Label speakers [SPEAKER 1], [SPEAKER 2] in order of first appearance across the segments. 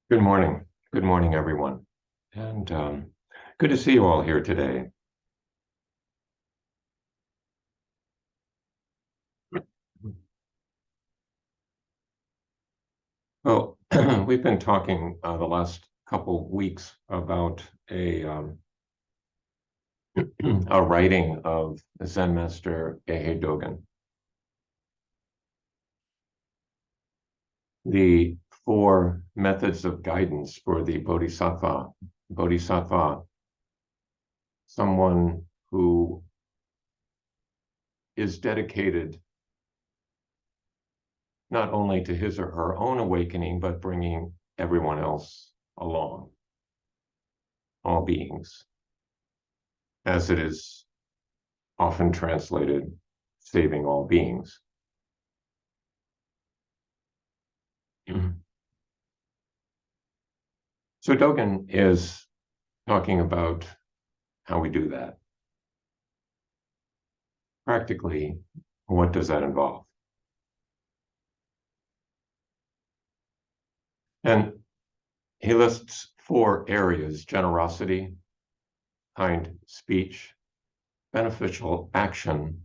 [SPEAKER 1] Good morning. Good morning, everyone. And good to see you all here today. Well, we've been talking the last couple weeks about a writing of Zen master Dogen. The four methods of guidance for the bodhisattva. Bodhisattva, someone who is dedicated not only to his or her own awakening, but bringing everyone else along, all beings, as it is often translated, saving all beings. So Dogen is talking about how we do that. Practically, what does that involve? And he lists four areas: generosity, kind speech, beneficial action,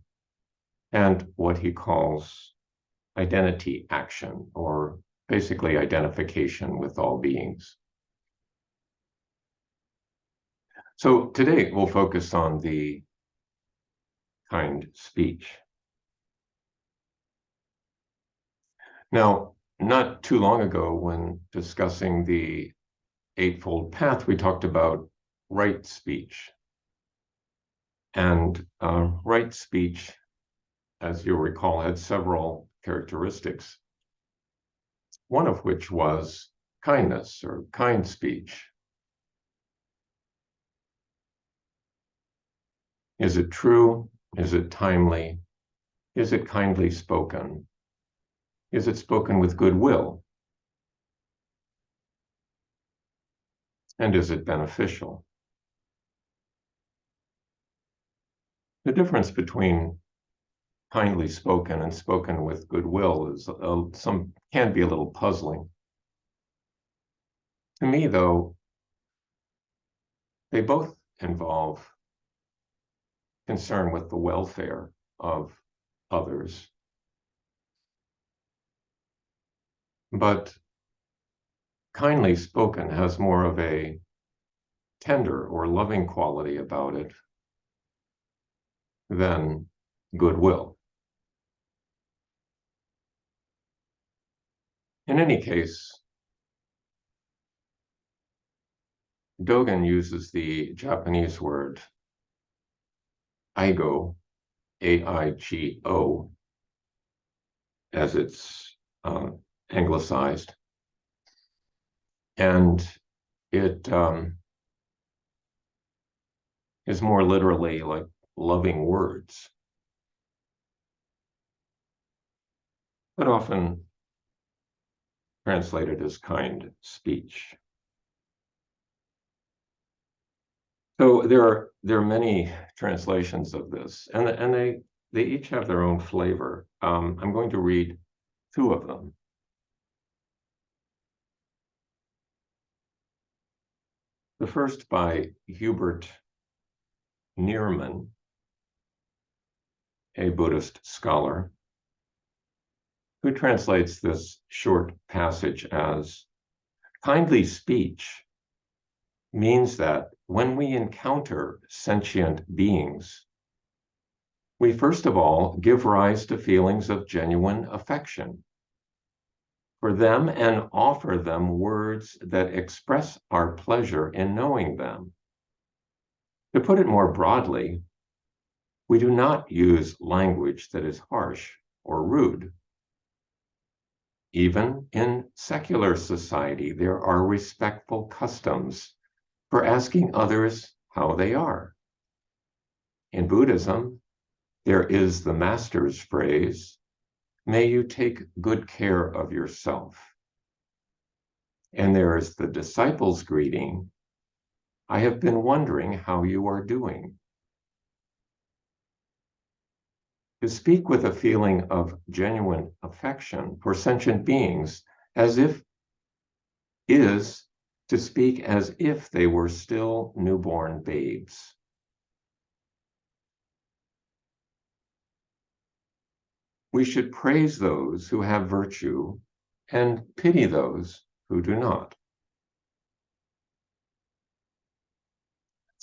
[SPEAKER 1] and what he calls identity action, or basically identification with all beings. So today we'll focus on the kind speech. Now, not too long ago, when discussing the Eightfold Path, we talked about right speech. And right speech, as you'll recall, had several characteristics, one of which was kindness or kind speech. Is it true? Is it timely? Is it kindly spoken? Is it spoken with goodwill? And is it beneficial? The difference between kindly spoken and spoken with goodwill is can be a little puzzling. To me, though, they both involve concern with the welfare of others. But kindly spoken has more of a tender or loving quality about it than goodwill. In any case, Dogen uses the Japanese word aigo, A-I-G-O, as it's anglicized. And it is more literally like loving words, but often translated as kind speech. So there are many translations of this, and they each have their own flavor. I'm going to read two of them. The first by Hubert Neerman, a Buddhist scholar, who translates this short passage as, kindly speech means that when we encounter sentient beings, we first of all give rise to feelings of genuine affection for them and offer them words that express our pleasure in knowing them. To put it more broadly, we do not use language that is harsh or rude. Even in secular society, there are respectful customs for asking others how they are. In Buddhism, there is the master's phrase, may you take good care of yourself. And there is the disciple's greeting, I have been wondering how you are doing. To speak with a feeling of genuine affection for sentient beings, as if is to speak as if they were still newborn babes. We should praise those who have virtue and pity those who do not.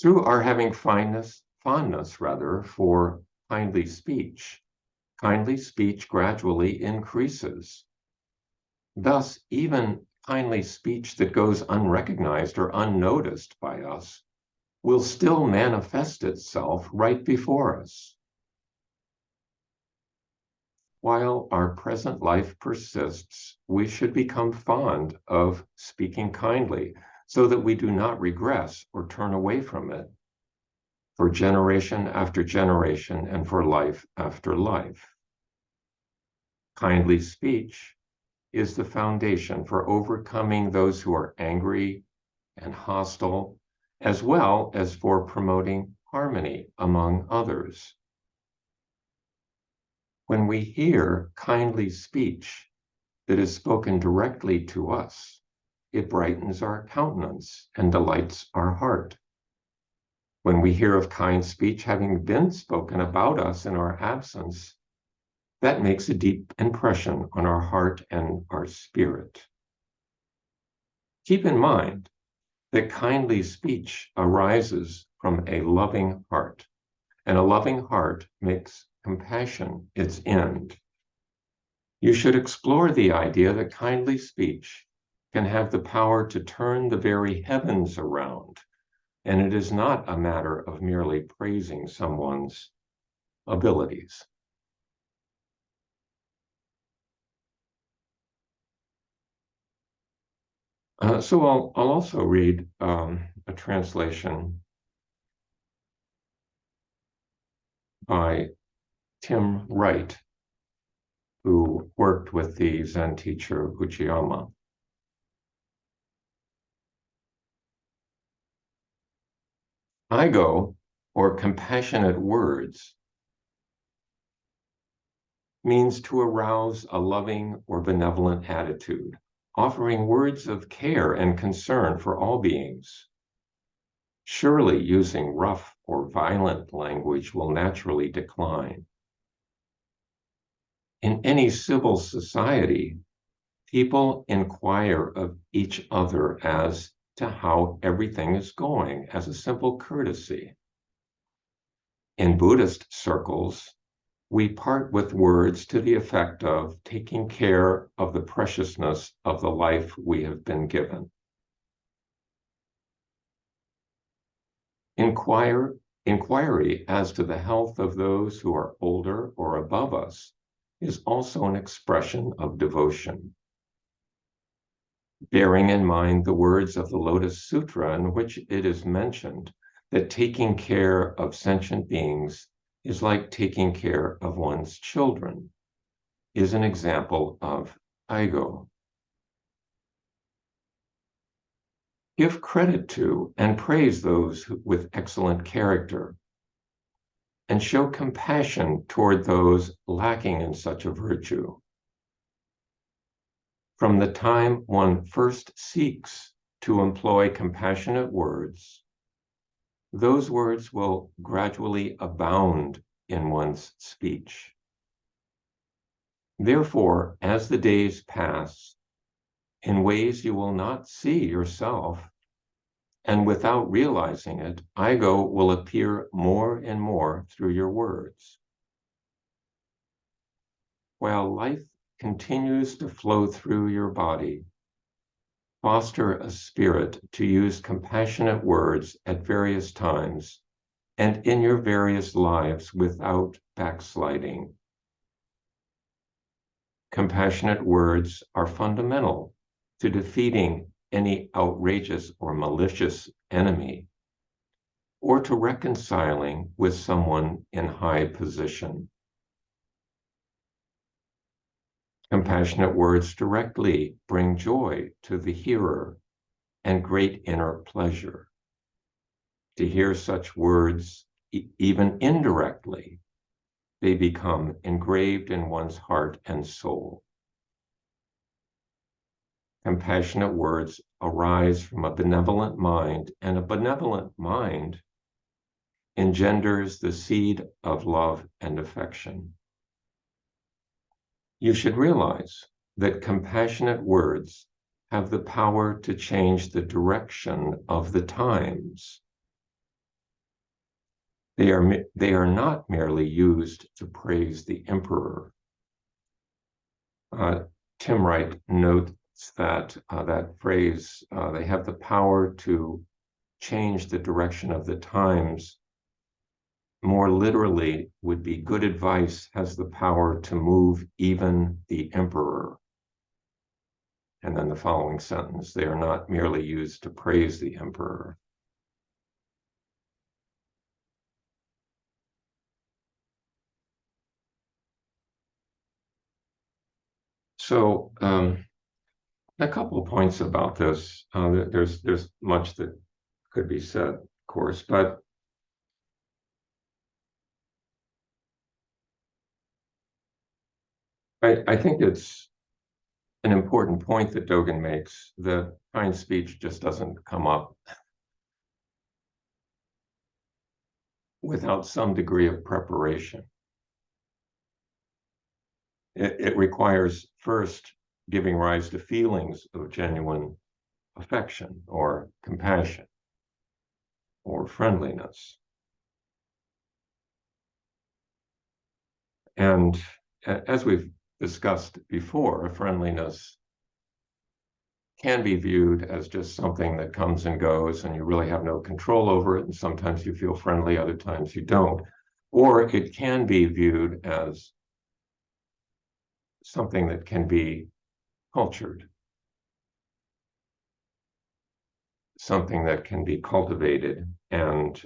[SPEAKER 1] Through our having fondness for kindly speech gradually increases. Thus, even kindly speech that goes unrecognized or unnoticed by us will still manifest itself right before us. While our present life persists, we should become fond of speaking kindly so that we do not regress or turn away from it for generation after generation and for life after life. Kindly speech is the foundation for overcoming those who are angry and hostile, as well as for promoting harmony among others. When we hear kindly speech that is spoken directly to us, it brightens our countenance and delights our heart. When we hear of kind speech having been spoken about us in our absence, that makes a deep impression on our heart and our spirit. Keep in mind that kindly speech arises from a loving heart, and a loving heart makes compassion its end. You should explore the idea that kindly speech can have the power to turn the very heavens around, and it is not a matter of merely praising someone's abilities. So I'll also read a translation by Tim Wright, who worked with the Zen teacher Uchiyama. Aigo, or compassionate words, means to arouse a loving or benevolent attitude, offering words of care and concern for all beings. Surely using rough or violent language will naturally decline. In any civil society, people inquire of each other as to how everything is going as a simple courtesy. In Buddhist circles, we part with words to the effect of taking care of the preciousness of the life we have been given. Inquiry as to the health of those who are older or above us is also an expression of devotion. Bearing in mind the words of the Lotus Sutra in which it is mentioned that taking care of sentient beings is like taking care of one's children, is an example of Aigo. Give credit to and praise those with excellent character, and show compassion toward those lacking in such a virtue. From the time one first seeks to employ compassionate words, those words will gradually abound in one's speech. Therefore, as the days pass, in ways you will not see yourself, and without realizing it, Aigo will appear more and more through your words. While life continues to flow through your body, foster a spirit to use compassionate words at various times and in your various lives without backsliding. Compassionate words are fundamental to defeating any outrageous or malicious enemy, or to reconciling with someone in high position. Compassionate words directly bring joy to the hearer and great inner pleasure. To hear such words, even indirectly, they become engraved in one's heart and soul. compassionate words arise from a benevolent mind, and a benevolent mind engenders the seed of love and affection. You should realize that compassionate words have the power to change the direction of the times. They are not merely used to praise the emperor. Tim Wright notes that that phrase, they have the power to change the direction of the times, more literally would be good advice has the power to move even the emperor. And then the following sentence, they are not merely used to praise the emperor. So a couple of points about this. There's much that could be said, of course, but I think it's an important point that Dogen makes that kind speech just doesn't come up without some degree of preparation. It requires first giving rise to feelings of genuine affection or compassion or friendliness. And as we've discussed before, a friendliness can be viewed as just something that comes and goes and you really have no control over it. And sometimes you feel friendly, other times you don't. Or it can be viewed as something that can be cultured, something that can be cultivated and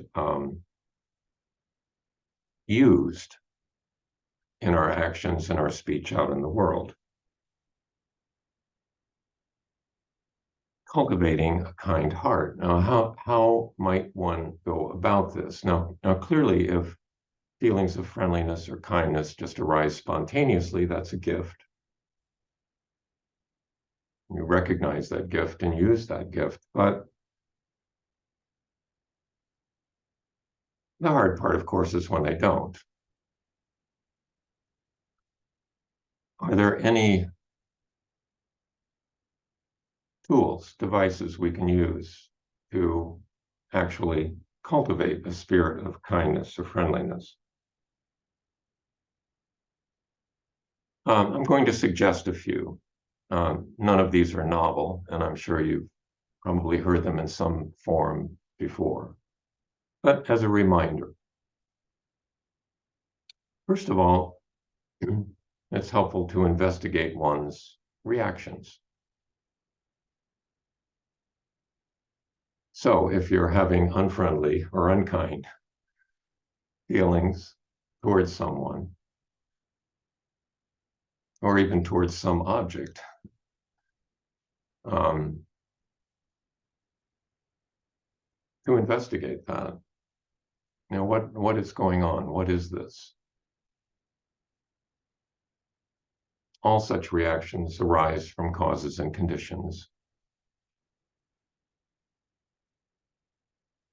[SPEAKER 1] used in our actions and our speech out in the world. Cultivating a kind heart. Now, how might one go about this? Now, clearly, if feelings of friendliness or kindness just arise spontaneously, that's a gift. You recognize that gift and use that gift. But the hard part, of course, is when they don't. Are there any tools, devices we can use to actually cultivate a spirit of kindness or friendliness? I'm going to suggest a few. None of these are novel, and I'm sure you've probably heard them in some form before. But as a reminder, first of all, it's helpful to investigate one's reactions. So if you're having unfriendly or unkind feelings towards someone, or even towards some object, to investigate that. Now, what is going on? What is this? All such reactions arise from causes and conditions.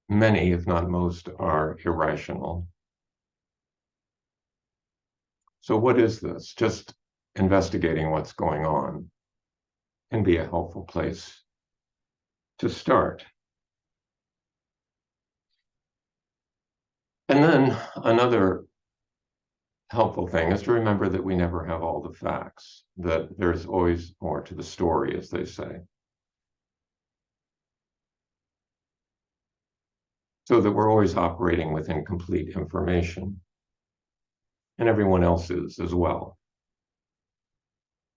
[SPEAKER 1] Many, if not most, are irrational. So what is this? Just investigating what's going on can be a helpful place to start. And then another helpful thing is to remember that we never have all the facts, that there's always more to the story, as they say. So that we're always operating with incomplete information. And everyone else is as well,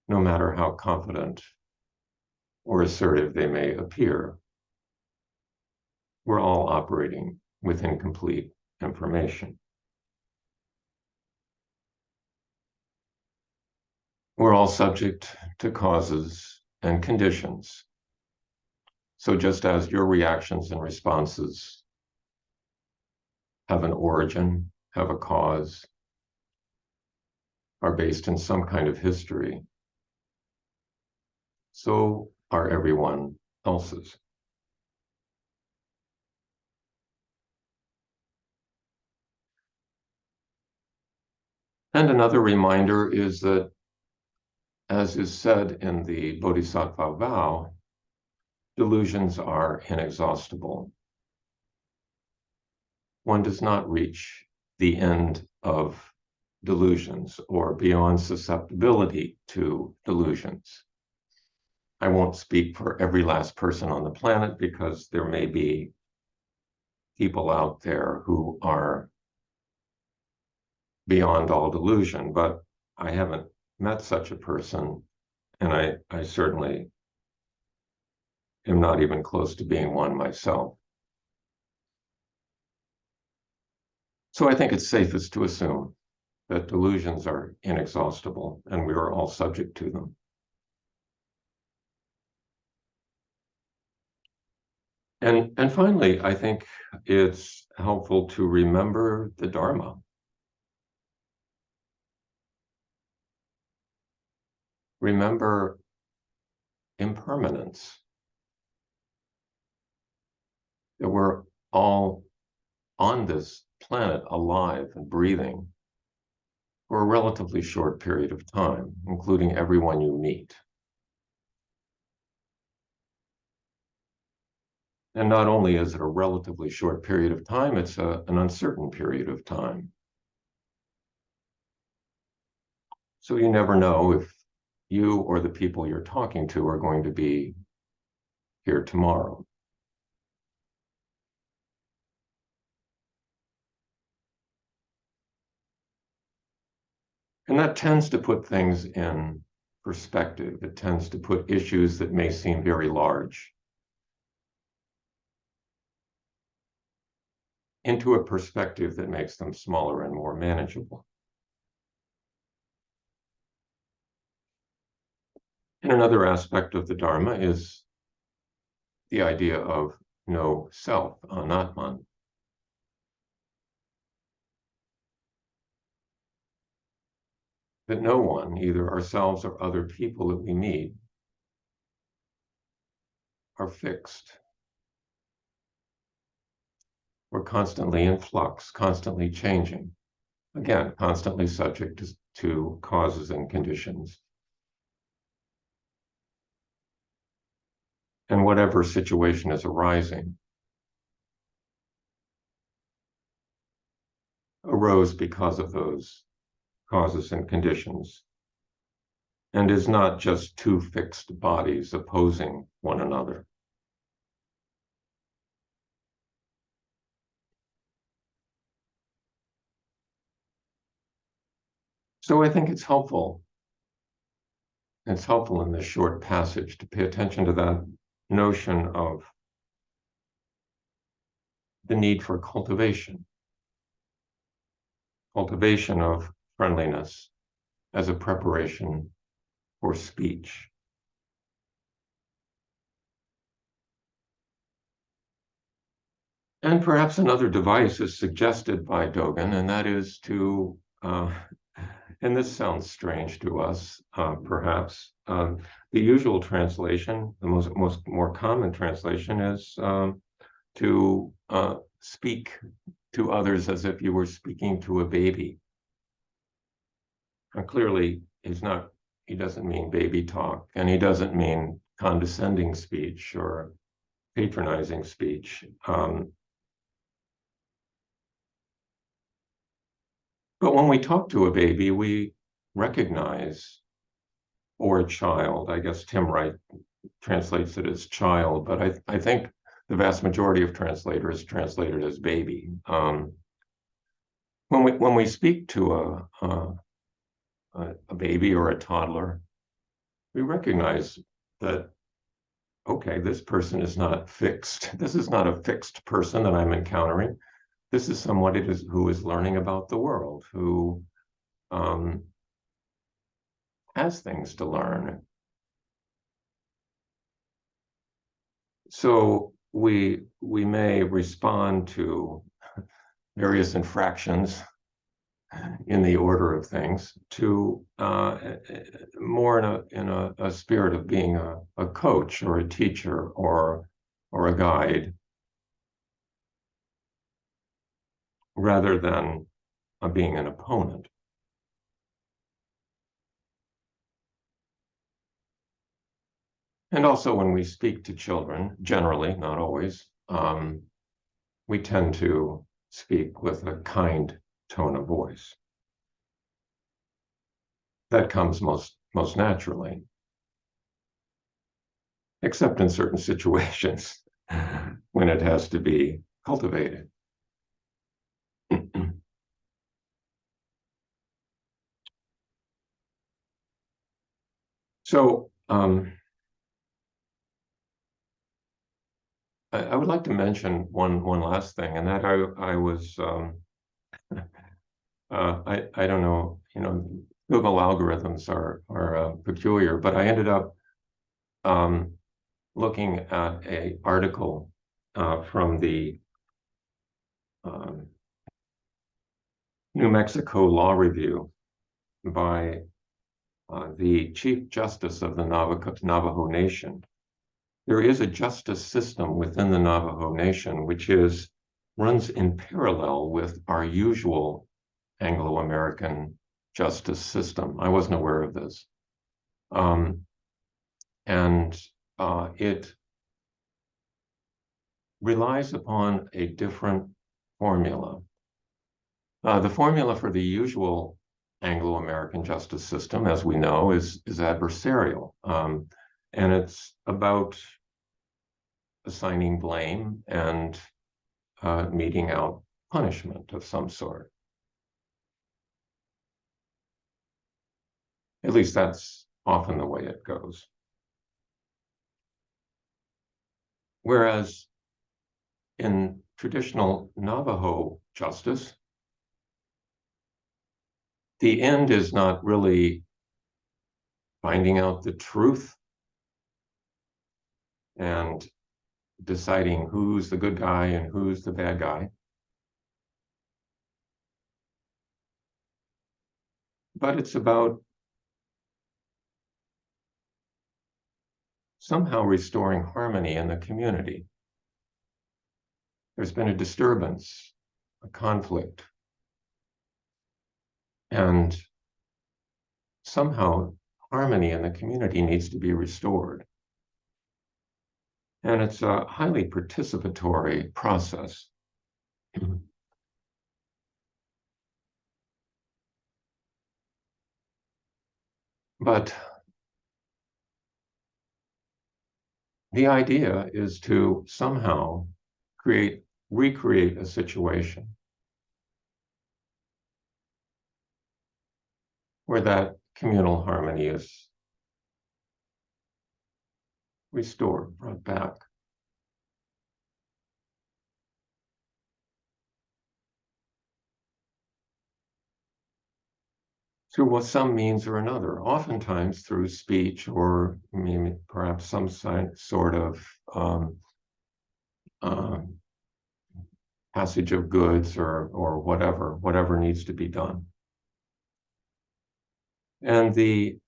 [SPEAKER 1] no matter how confident or assertive they may appear. We're all operating with incomplete information. We're all subject to causes and conditions. So just as your reactions and responses have an origin, have a cause, are based in some kind of history, so are everyone else's. And another reminder is that, as is said in the Bodhisattva vow, delusions are inexhaustible. One does not reach the end of delusions or beyond susceptibility to delusions. I won't speak for every last person on the planet because there may be people out there who are beyond all delusion, but I haven't met such a person, and I certainly am not even close to being one myself. So I think it's safest to assume that delusions are inexhaustible and we are all subject to them. And finally, I think it's helpful to remember the Dharma. Remember impermanence, that we're all on this planet alive and breathing for a relatively short period of time, including everyone you meet. And not only is it a relatively short period of time, it's an uncertain period of time. So you never know if you or the people you're talking to are going to be here tomorrow. And that tends to put things in perspective. It tends to put issues that may seem very large into a perspective that makes them smaller and more manageable. And another aspect of the Dharma is the idea of no self, anatman. That no one, either ourselves or other people that we meet, are fixed. We're constantly in flux, constantly changing. Again, constantly subject to causes and conditions. And whatever situation is arising arose because of those causes and conditions, and is not just two fixed bodies opposing one another. So I think it's helpful in this short passage to pay attention to that notion of the need for cultivation of friendliness as a preparation for speech. And perhaps another device is suggested by Dogen, and that is to, and this sounds strange to us, perhaps, the usual translation, the more common translation is to speak to others as if you were speaking to a baby. And clearly, he doesn't mean baby talk, and he doesn't mean condescending speech or patronizing speech. But when we talk to a baby, we recognize, or a child, I guess Tim Wright translates it as child, but I think the vast majority of translators translate it as baby. When we speak to a baby or a toddler, we recognize that, okay, this person is not fixed. This is not a fixed person that I'm encountering. This is someone who is learning about the world, who has things to learn. So we may respond to various infractions in the order of things to more in a spirit of being a coach or a teacher or a guide rather than being an opponent. And also when we speak to children, generally, not always, we tend to speak with a kind tone of voice. That comes most naturally, except in certain situations when it has to be cultivated. So I would like to mention one last thing, and that I was I don't know, Google algorithms are peculiar, but I ended up looking at a article from the um, New Mexico Law Review by the Chief Justice of the Navajo Nation. There is a justice system within the Navajo Nation which runs in parallel with our usual Anglo-American justice system. I wasn't aware of this. And it relies upon a different formula. The formula for the usual Anglo-American justice system, as we know, is adversarial. And it's about assigning blame and meting out punishment of some sort. At least that's often the way it goes. Whereas in traditional Navajo justice, the end is not really finding out the truth and deciding who's the good guy and who's the bad guy, but it's about somehow restoring harmony in the community. There's been a disturbance, a conflict, and somehow harmony in the community needs to be restored. And it's a highly participatory process. But the idea is to somehow recreate a situation where that communal harmony is restored, brought back. Through some means or another, oftentimes through speech or maybe perhaps some sort of passage of goods or whatever needs to be done. And the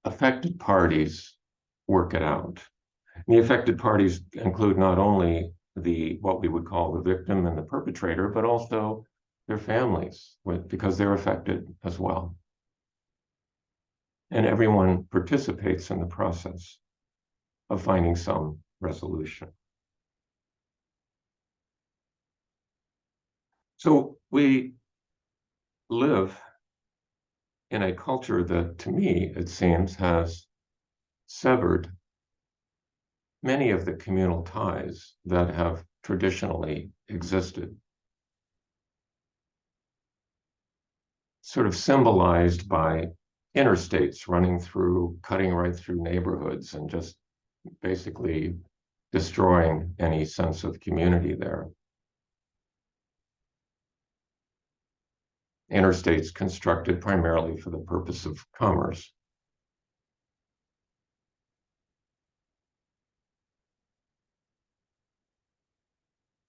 [SPEAKER 1] affected parties work it out. And the affected parties include not only what we would call the victim and the perpetrator, but also their families, because they're affected as well. And everyone participates in the process of finding some resolution. So we live in a culture that, to me, it seems, has severed many of the communal ties that have traditionally existed, sort of symbolized by interstates cutting right through neighborhoods and just basically destroying any sense of community there. Interstates constructed primarily for the purpose of commerce.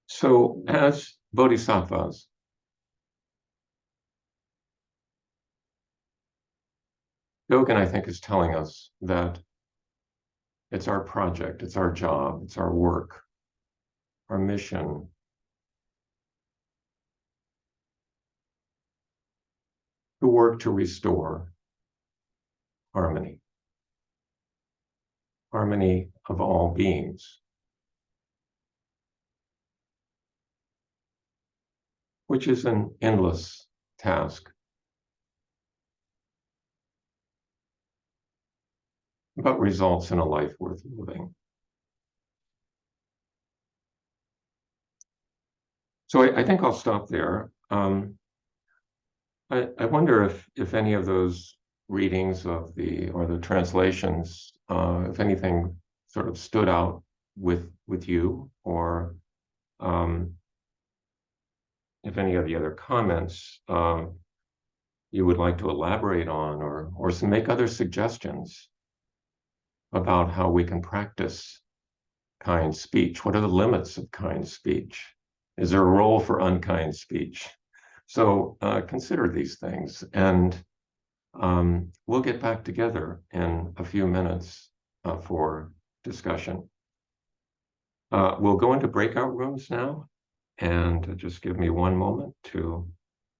[SPEAKER 1] So as bodhisattvas, Dogen, I think, is telling us that it's our project, it's our job, it's our work, our mission to work to restore harmony, harmony of all beings, which is an endless task, but results in a life worth living. So I think I'll stop there. I wonder if any of those readings of the translations, if anything sort of stood out with you, or if any of the other comments you would like to elaborate on, or make other suggestions about how we can practice kind speech. What are the limits of kind speech? Is there a role for unkind speech? So consider these things, and we'll get back together in a few minutes for discussion. We'll go into breakout rooms now, and just give me one moment to